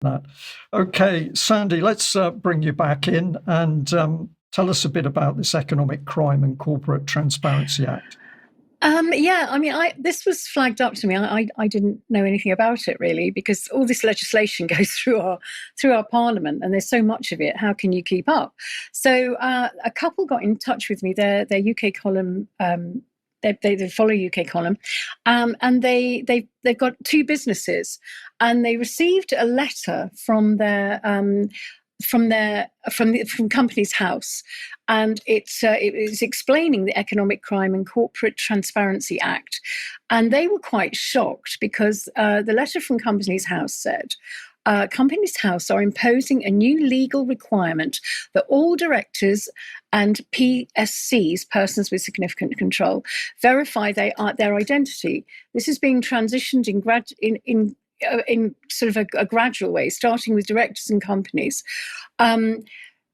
that. Okay, Sandy, let's bring you back in and tell us a bit about this Economic Crime and Corporate Transparency Act. Yeah, I mean, this was flagged up to me. I didn't know anything about it really, because all this legislation goes through our parliament, and there's so much of it. How can you keep up? So a couple got in touch with me. Their UK column. They follow UK column, and they've got two businesses, and they received a letter from Companies House, and it is explaining the Economic Crime and Corporate Transparency Act, and they were quite shocked because the letter from Companies House said, Companies House are imposing a new legal requirement that all directors and PSCs, persons with significant control, verify their identity. This is being transitioned in sort of a gradual way, starting with directors and companies.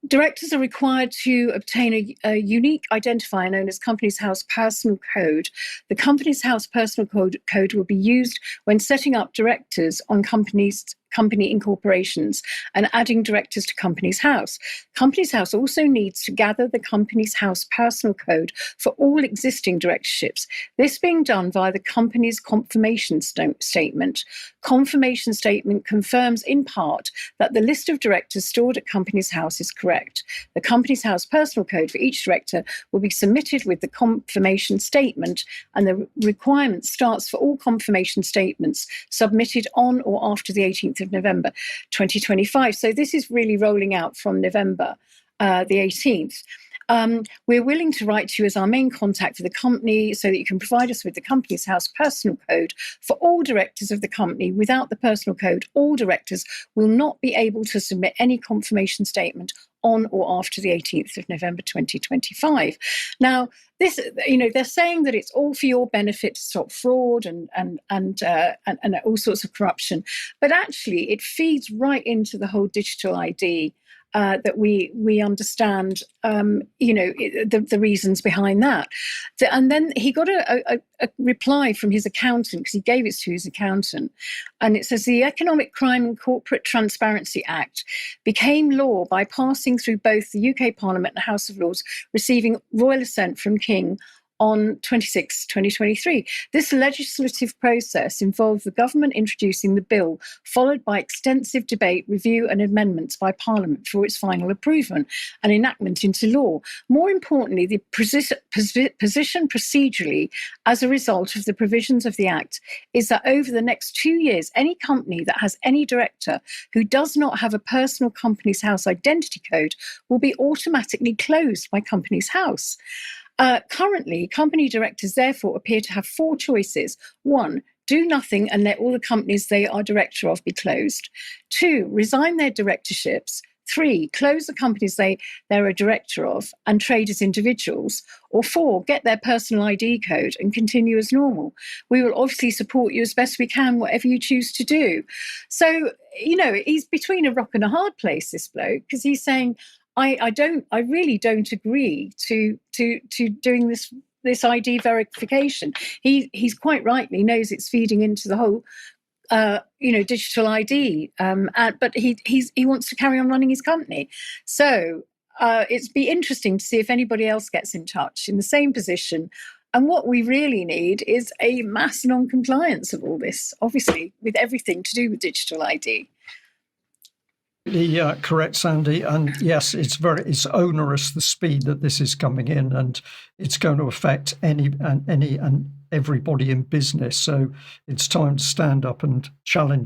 Directors are required to obtain a unique identifier known as Companies House Personal Code. The Companies House Personal Code will be used when setting up directors on company incorporations and adding directors to Companies House. Companies House also needs to gather the Companies House Personal Code for all existing directorships. This being done via the company's confirmation statement. Confirmation statement confirms in part that the list of directors stored at Companies House is correct. The Companies House Personal Code for each director will be submitted with the confirmation statement, and the requirement starts for all confirmation statements submitted on or after the 18th of November 2025. So this is really rolling out from November the 18th. We're willing to write to you as our main contact for the company so that you can provide us with the Companies House Personal Code for all directors of the company. Without the personal code, all directors will not be able to submit any confirmation statement on or after the 18th of November 2025. Now, this, they're saying that it's all for your benefit to stop fraud and all sorts of corruption, but actually it feeds right into the whole digital ID. That we understand, the reasons behind that. And then he got a reply from his accountant, because he gave it to his accountant. And it says, the Economic Crime and Corporate Transparency Act became law by passing through both the UK Parliament and the House of Lords, receiving royal assent from King on 26, 2023. This legislative process involved the government introducing the bill, followed by extensive debate, review and amendments by Parliament for its final approval and enactment into law. More importantly, the position procedurally as a result of the provisions of the Act is that over the next 2 years, any company that has any director who does not have a personal Companies House identity code will be automatically closed by Companies House. Currently, company directors therefore appear to have four choices. 1, do nothing and let all the companies they are director of be closed. 2, resign their directorships. 3, close the companies they're a director of and trade as individuals. Or 4, get their personal ID code and continue as normal. We will obviously support you as best we can, whatever you choose to do. So, he's between a rock and a hard place, this bloke, because he's saying, I really don't agree to doing this ID verification. He's quite rightly knows it's feeding into the whole digital ID, but he wants to carry on running his company. So it's be interesting to see if anybody else gets in touch in the same position. And what we really need is a mass non-compliance of all this, obviously, with everything to do with digital ID. Correct, Sandy. And yes, it's onerous, the speed that this is coming in, and it's going to affect any and everybody in business. So it's time to stand up and challenge